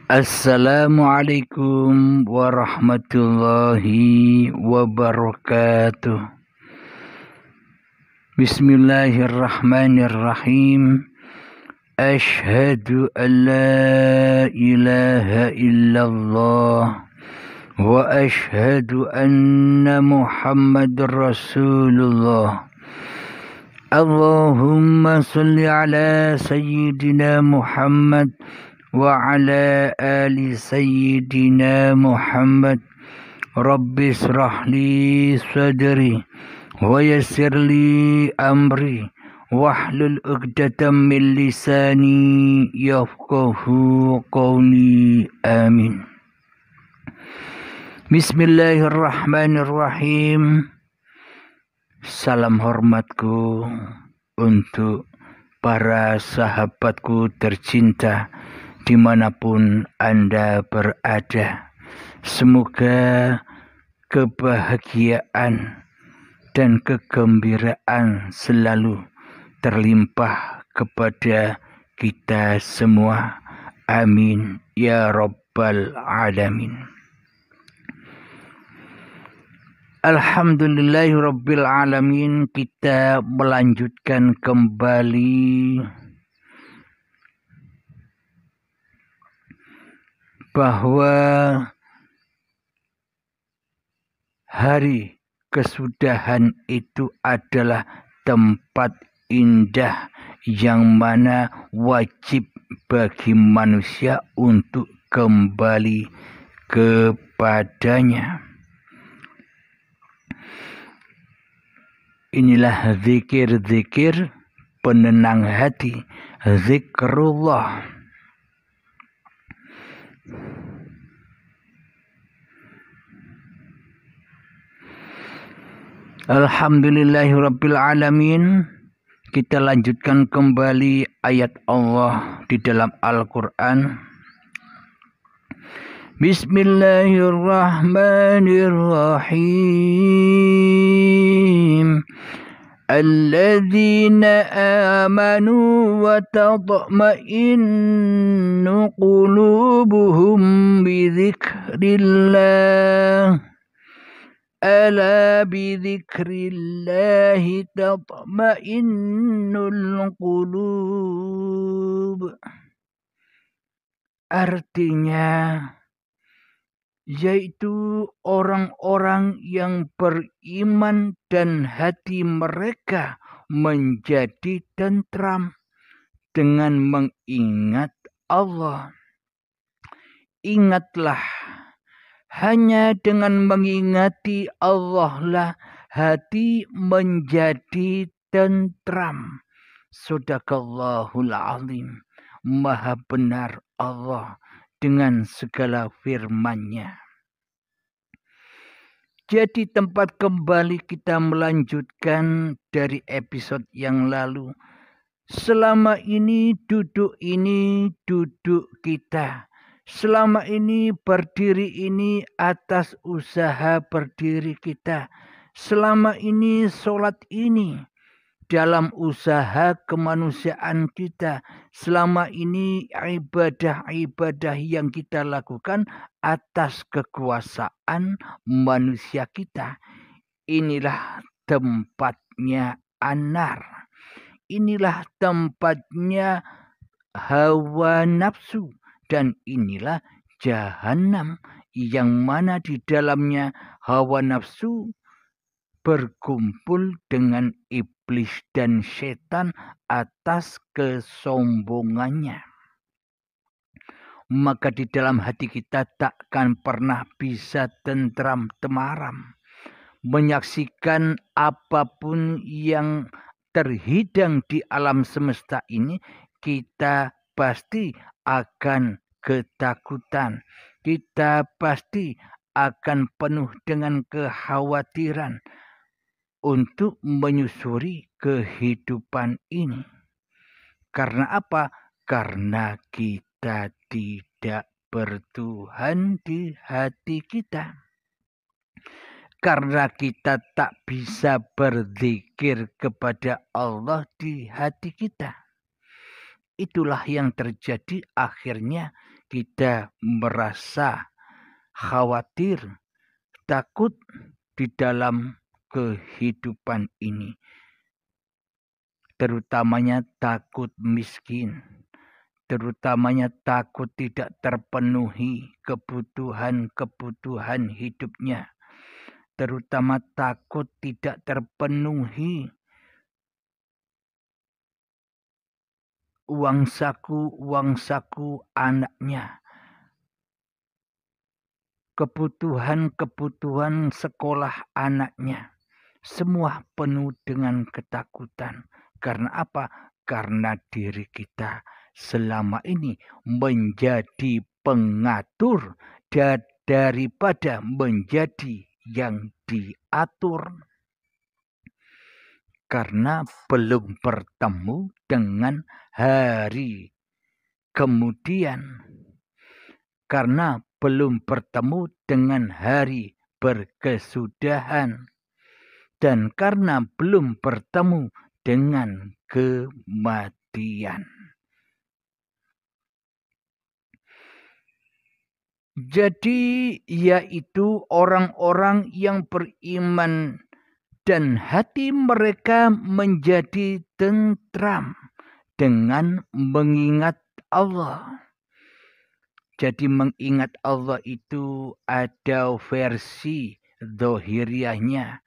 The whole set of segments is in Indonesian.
Assalamualaikum warahmatullahi wabarakatuh. Bismillahirrahmanirrahim. Ashhadu an la ilaha illallah wa ashhadu anna Muhammadar Rasulullah. Allahumma salli ala sayyidina Muhammad wa ala ali sayyidina Muhammad. Rabbi israh li sadri wa yassir li amri wahlul 'uqdatam min lisani yafqahu qawli. Amin. Bismillahirrahmanirrahim. Salam hormatku untuk para sahabatku tercinta dimanapun Anda berada. Semoga kebahagiaan dan kegembiraan selalu terlimpah kepada kita semua. Amin ya rabbal alamin. Alhamdulillahirabbil alamin. Kita melanjutkan kembali bahwa hari kesudahan itu adalah tempat indah yang mana wajib bagi manusia untuk kembali kepadanya. Inilah zikir-zikir penenang hati, zikrullah. Alhamdulillahirabbil alamin. Kita lanjutkan kembali ayat Allah di dalam Al-Qur'an. Bismillahirrahmanirrahim. Alladzina amanu wa tatma'innu qulubuhum bidzikrillah. Ala bidzikrillahi tatma'innul qulub. Artinya, yaitu orang-orang yang beriman dan hati mereka menjadi tentram dengan mengingat Allah. Ingatlah, hanya dengan mengingati Allah lah hati menjadi tentram. Shadaqallahul azim. Maha benar Allah dengan segala firman-Nya. Jadi tempat kembali kita melanjutkan dari episode yang lalu. Selama ini duduk kita. Selama ini berdiri ini atas usaha berdiri kita. Selama ini sholat ini dalam usaha kemanusiaan kita. Selama ini ibadah-ibadah yang kita lakukan atas kekuasaan manusia kita. Inilah tempatnya anar. Inilah tempatnya hawa nafsu. Dan inilah jahanam yang mana di dalamnya hawa nafsu berkumpul dengan iblis dan setan atas kesombongannya. Maka di dalam hati kita takkan pernah bisa tentram temaram. Menyaksikan apapun yang terhidang di alam semesta ini, kita pasti akan ketakutan. Kita pasti akan penuh dengan kekhawatiran untuk menyusuri kehidupan ini. Karena apa? Karena kita tidak bertuhan di hati kita. Karena kita tak bisa berzikir kepada Allah di hati kita. Itulah yang terjadi, akhirnya kita merasa khawatir, takut di dalam kehidupan ini. Terutamanya takut miskin, terutamanya takut tidak terpenuhi kebutuhan-kebutuhan hidupnya, terutama takut tidak terpenuhi uang saku anaknya, kebutuhan-kebutuhan sekolah anaknya, semua penuh dengan ketakutan. Karena apa? Karena diri kita selama ini menjadi pengatur daripada menjadi yang diatur. Karena belum bertemu dengan hari kemudian. Karena belum bertemu dengan hari berkesudahan. Dan karena belum bertemu dengan kematian. Jadi yaitu orang-orang yang beriman dan hati mereka menjadi tentram dengan mengingat Allah. Jadi mengingat Allah itu ada versi zahiriyahnya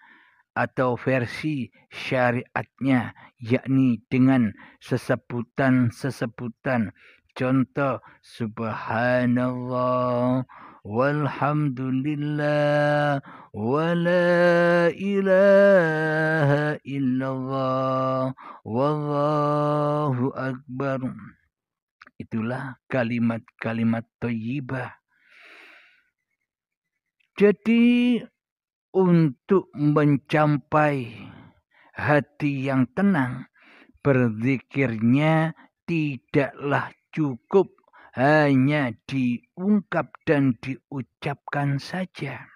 atau versi syariatnya, yakni dengan sesebutan-sesebutan. Contoh, subhanallah, walhamdulillah, wala ilaha illallah, wallahu akbar. Itulah kalimat-kalimat thayyibah. Jadi untuk mencapai hati yang tenang, berzikirnya tidaklah cukup hanya diungkap dan diucapkan saja.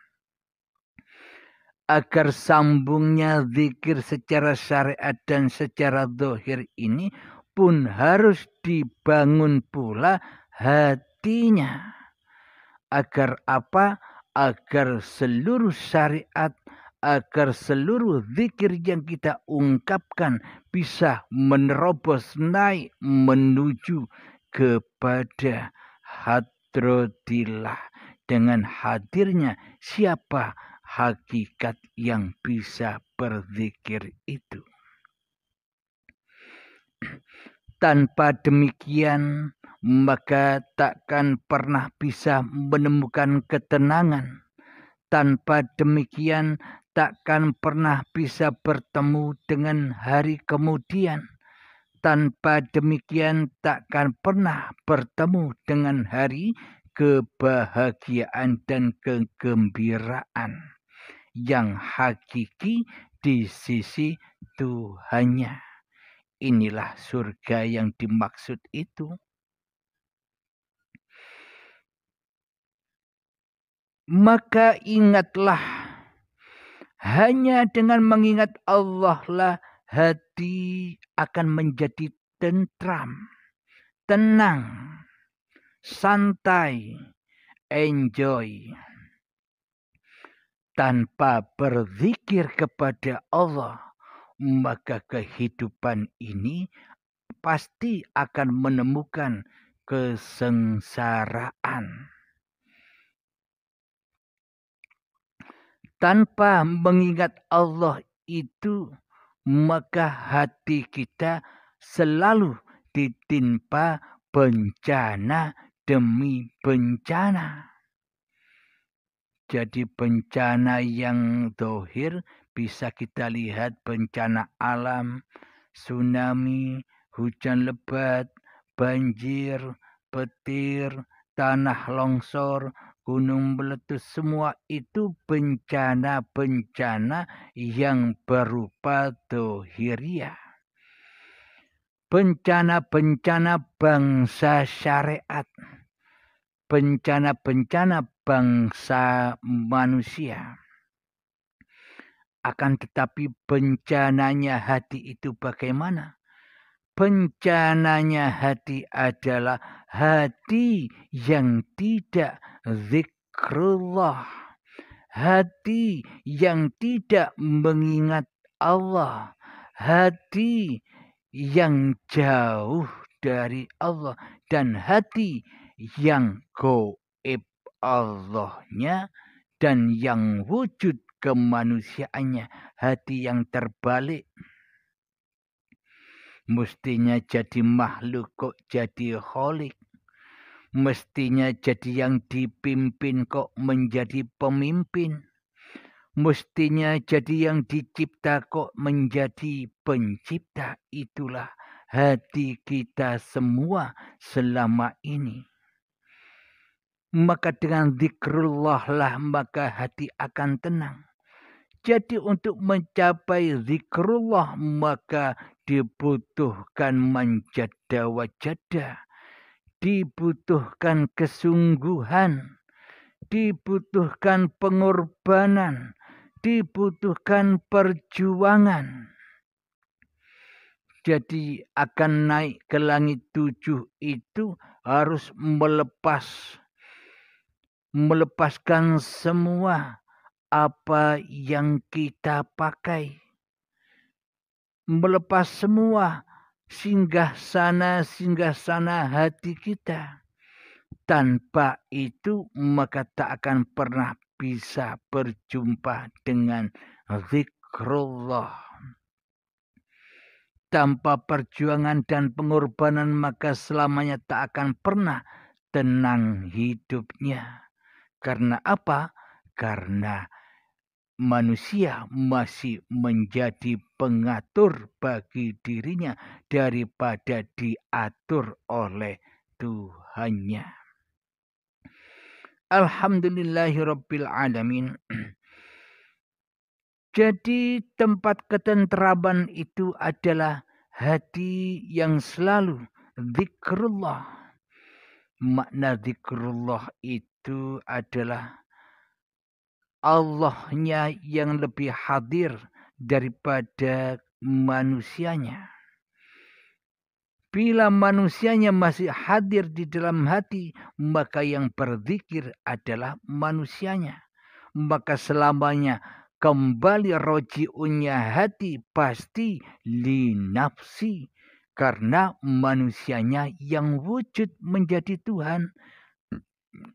Agar sambungnya zikir secara syariat dan secara zahir ini pun harus dibangun pula hatinya. Agar apa? Agar seluruh syariat, agar seluruh zikir yang kita ungkapkan bisa menerobos naik menuju kepada hadratillah. Dengan hadirnya siapa hakikat yang bisa berzikir itu. Tanpa demikian, maka takkan pernah bisa menemukan ketenangan. Tanpa demikian, takkan pernah bisa bertemu dengan hari kemudian. Tanpa demikian, takkan pernah bertemu dengan hari kebahagiaan dan kegembiraan yang hakiki di sisi Tuhannya. Inilah surga yang dimaksud itu. Maka ingatlah, hanya dengan mengingat Allah lah hati akan menjadi tentram, tenang, santai, enjoy. Tanpa berzikir kepada Allah, maka kehidupan ini pasti akan menemukan kesengsaraan. Tanpa mengingat Allah itu, maka hati kita selalu ditimpa bencana demi bencana. Jadi bencana yang zahir bisa kita lihat bencana alam, tsunami, hujan lebat, banjir, petir, tanah longsor, gunung meletus, semua itu bencana-bencana yang berupa zahiriyah. Bencana-bencana bangsa syariat, bencana-bencana bangsa manusia. Akan tetapi bencananya hati itu bagaimana? Bencananya hati adalah hati yang tidak zikrullah, hati yang tidak mengingat Allah, hati yang jauh dari Allah, dan hati yang gaib Allahnya dan yang wujud kemanusiaannya, hati yang terbalik. Mestinya jadi makhluk kok jadi kholik. Mestinya jadi yang dipimpin kok menjadi pemimpin. Mestinya jadi yang dicipta kok menjadi pencipta. Itulah hati kita semua selama ini. Maka dengan zikrullah lah maka hati akan tenang. Jadi untuk mencapai zikrullah maka dibutuhkan manjada wajada, dibutuhkan kesungguhan, dibutuhkan pengorbanan, dibutuhkan perjuangan. Jadi akan naik ke langit 7 itu harus melepaskan semua apa yang kita pakai. Melepas semua singgah sana hati kita. Tanpa itu maka tak akan pernah bisa berjumpa dengan zikrullah. Tanpa perjuangan dan pengorbanan maka selamanya tak akan pernah tenang hidupnya. Karena apa? Karena manusia masih menjadi pengatur bagi dirinya daripada diatur oleh Tuhannya. Alhamdulillahirabbil alamin. Jadi tempat ketentraman itu adalah hati yang selalu zikrullah. Makna zikrullah itu adalah Allahnya yang lebih hadir daripada manusianya. Bila manusianya masih hadir di dalam hati, maka yang berzikir adalah manusianya. Maka selamanya kembali roji'unnya hati pasti li nafsi. Karena manusianya yang wujud menjadi Tuhan.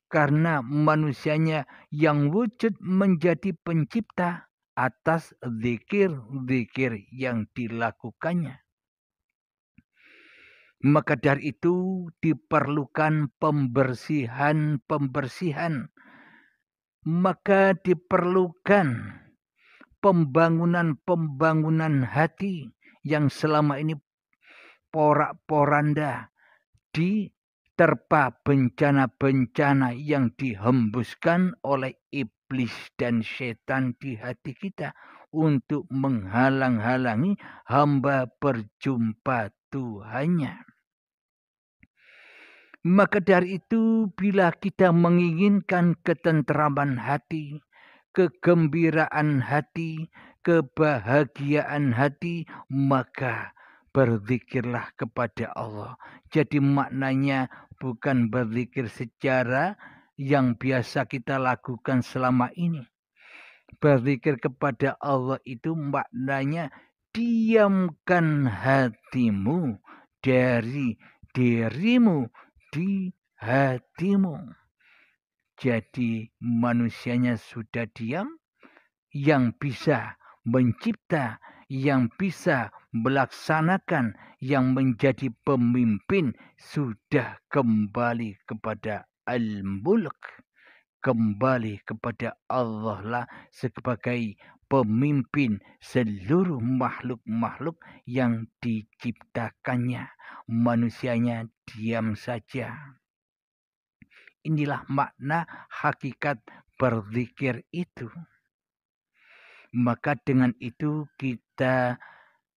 Karena manusianya yang wujud menjadi pencipta atas zikir-zikir yang dilakukannya. Maka dari itu diperlukan pembersihan. Maka diperlukan pembangunan hati yang selama ini porak-poranda diterpa bencana-bencana yang dihembuskan oleh iblis dan setan di hati kita untuk menghalang-halangi hamba berjumpa Tuhannya. Maka dari itu bila kita menginginkan ketenteraman hati, kegembiraan hati, kebahagiaan hati, maka berzikirlah kepada Allah. Jadi maknanya bukan berzikir secara yang biasa kita lakukan selama ini. Berzikir kepada Allah itu maknanya diamkan hatimu dari dirimu di hatimu. Jadi manusianya sudah diam, yang bisa mencipta, yang bisa melaksanakan, yang menjadi pemimpin sudah kembali kepada Al-Mulk. Kembali kepada Allah lah sebagai pemimpin seluruh makhluk-makhluk yang diciptakannya. Manusianya diam saja. Inilah makna hakikat berzikir itu. Maka dengan itu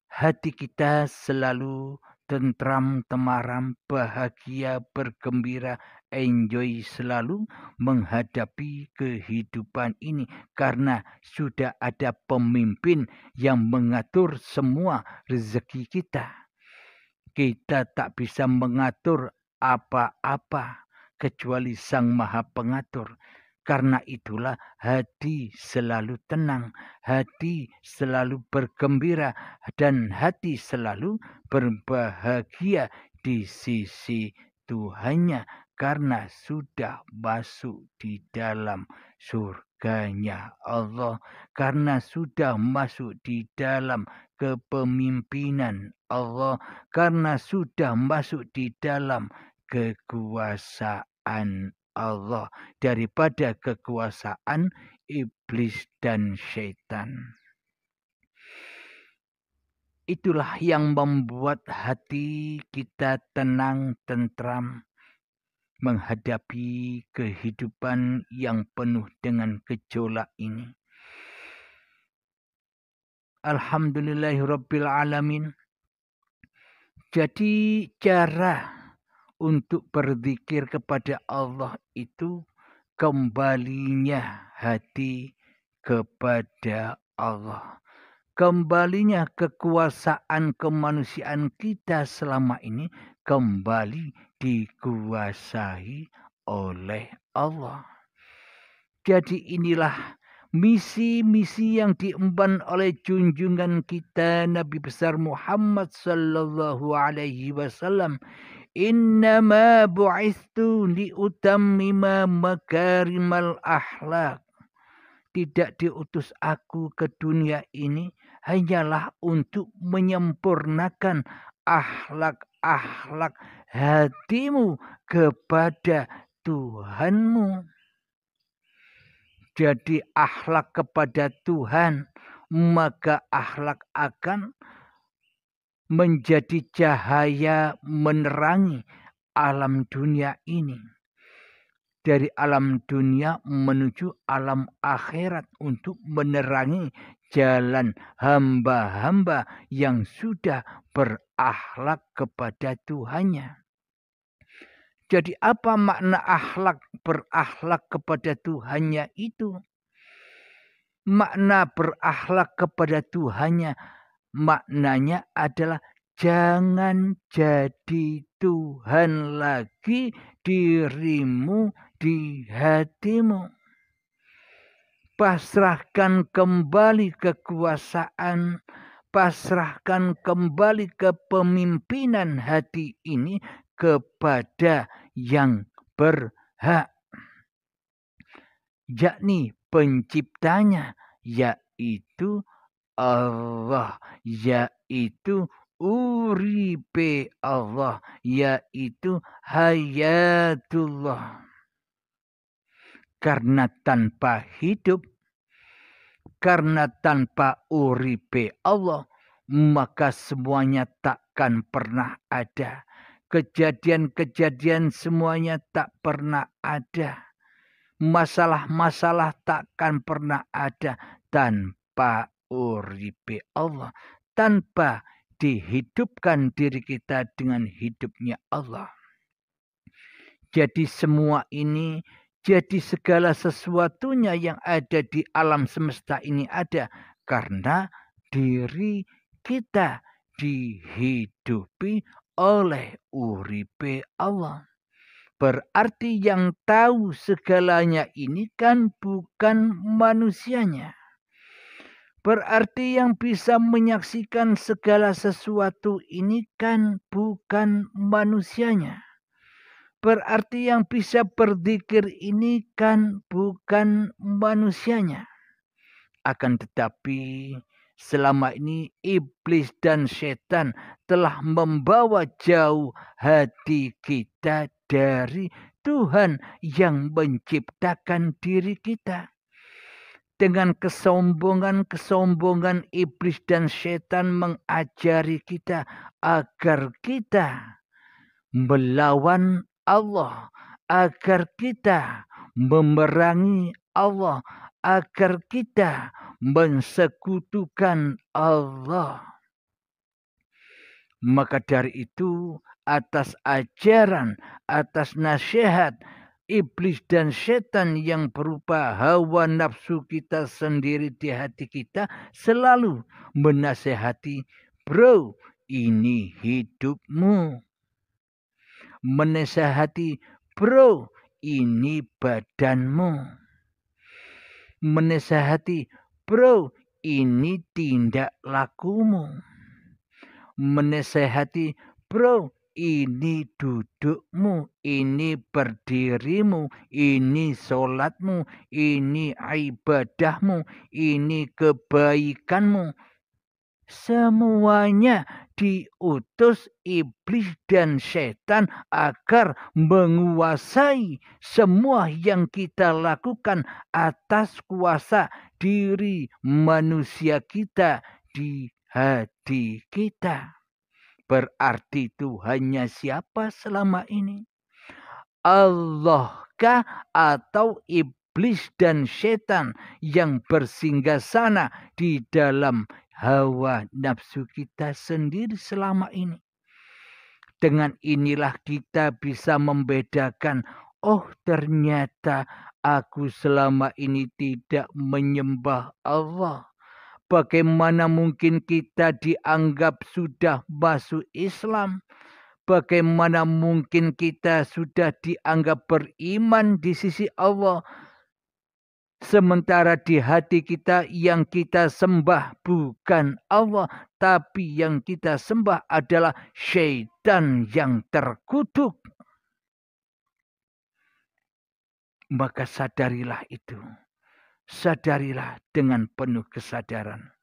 hati kita selalu tentram, temaram, bahagia, bergembira, enjoy selalu menghadapi kehidupan ini. Karena sudah ada pemimpin yang mengatur semua rezeki kita. Kita tak bisa mengatur apa-apa kecuali Sang Maha Pengatur. Karena itulah hati selalu tenang, hati selalu bergembira, dan hati selalu berbahagia di sisi Tuhannya karena sudah masuk di dalam surganya Allah, karena sudah masuk di dalam kepemimpinan Allah, karena sudah masuk di dalam kekuasaan Allah daripada kekuasaan iblis dan syaitan. Itulah yang membuat hati kita tenang, tentram, menghadapi kehidupan yang penuh dengan gejolak ini. Alhamdulillahirabbil alamin. Jadi cara untuk berzikir kepada Allah itu kembalinya hati kepada Allah. Kembalinya kekuasaan kemanusiaan kita selama ini kembali dikuasai oleh Allah. Jadi inilah misi-misi yang diemban oleh junjungan kita Nabi besar Muhammad sallallahu alaihi wasallam. Innama bu'istu liutammima makarimal akhlak. Tidak diutus aku ke dunia ini hanyalah untuk menyempurnakan akhlak-akhlak hatimu kepada Tuhanmu. Jadi akhlak kepada Tuhan, maka akhlak akan menjadi cahaya menerangi alam dunia ini. Dari alam dunia menuju alam akhirat untuk menerangi jalan hamba-hamba yang sudah berakhlak kepada Tuhannya. Jadi apa makna akhlak berakhlak kepada Tuhannya itu? Makna berakhlak kepada Tuhannya maknanya adalah jangan jadi Tuhan lagi dirimu di hatimu. Pasrahkan kembali kekuasaan, pasrahkan kembali kepemimpinan hati ini kepada yang berhak, yakni penciptanya, yaitu Allah, yaitu uripe Allah, yaitu hayatullah. Karena tanpa hidup, karena tanpa uripe Allah, maka semuanya takkan pernah ada. Kejadian-kejadian semuanya tak pernah ada. Masalah-masalah takkan pernah ada tanpa uripe Allah, tanpa dihidupkan diri kita dengan hidupnya Allah. Jadi semua ini, jadi segala sesuatunya yang ada di alam semesta ini ada karena diri kita dihidupi oleh uripe Allah. Berarti yang tahu segalanya ini kan bukan manusianya. Berarti yang bisa menyaksikan segala sesuatu ini kan bukan manusianya. Berarti yang bisa berzikir ini kan bukan manusianya. Akan tetapi selama ini iblis dan setan telah membawa jauh hati kita dari Tuhan yang menciptakan diri kita. Dengan kesombongan iblis dan setan mengajari kita agar kita melawan Allah, agar kita memerangi Allah, agar kita mensekutukan Allah. Maka dari itu, atas ajaran, atas nasihat iblis dan setan yang berupa hawa nafsu kita sendiri di hati kita selalu menasehati, bro, ini hidupmu. menasehati, bro, ini badanmu. Menasehati, bro, ini tindak lakumu. Menasehati, bro, ini dudukmu, ini berdirimu, ini sholatmu, ini ibadahmu, ini kebaikanmu. Semuanya diutus iblis dan setan agar menguasai semua yang kita lakukan atas kuasa diri manusia kita di hati kita. Berarti Tuhannya siapa selama ini? Allahkah atau iblis dan setan yang bersinggasana di dalam hawa nafsu kita sendiri selama ini? Dengan inilah kita bisa membedakan, oh ternyata aku selama ini tidak menyembah Allah. Bagaimana mungkin kita dianggap sudah masuk Islam? Bagaimana mungkin kita sudah dianggap beriman di sisi Allah, sementara di hati kita yang kita sembah bukan Allah, tapi yang kita sembah adalah syaitan yang terkutuk. Maka sadarilah itu. Sadarilah dengan penuh kesadaran.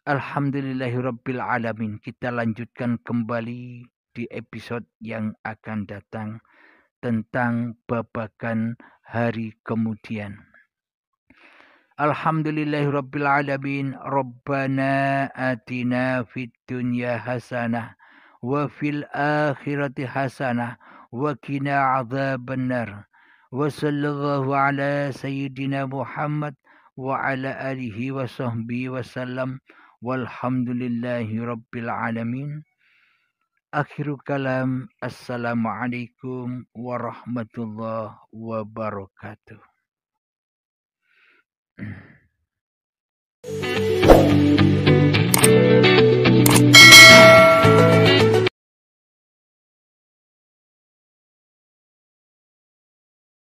Alhamdulillahirabbil alamin. Kita lanjutkan kembali di episode yang akan datang tentang babakan hari kemudian. Alhamdulillahirabbil alamin. Rabbana atina fid dunya hasanah wa fil akhirati hasanah wa qina adzabannar. Wa sallallahu ala sayyidina Muhammad wa ala alihi wa sahbihi wasallam. Walhamdulillahi rabbil alamin. Akhiru kalam. Assalamualaikum warahmatullahi wabarakatuh.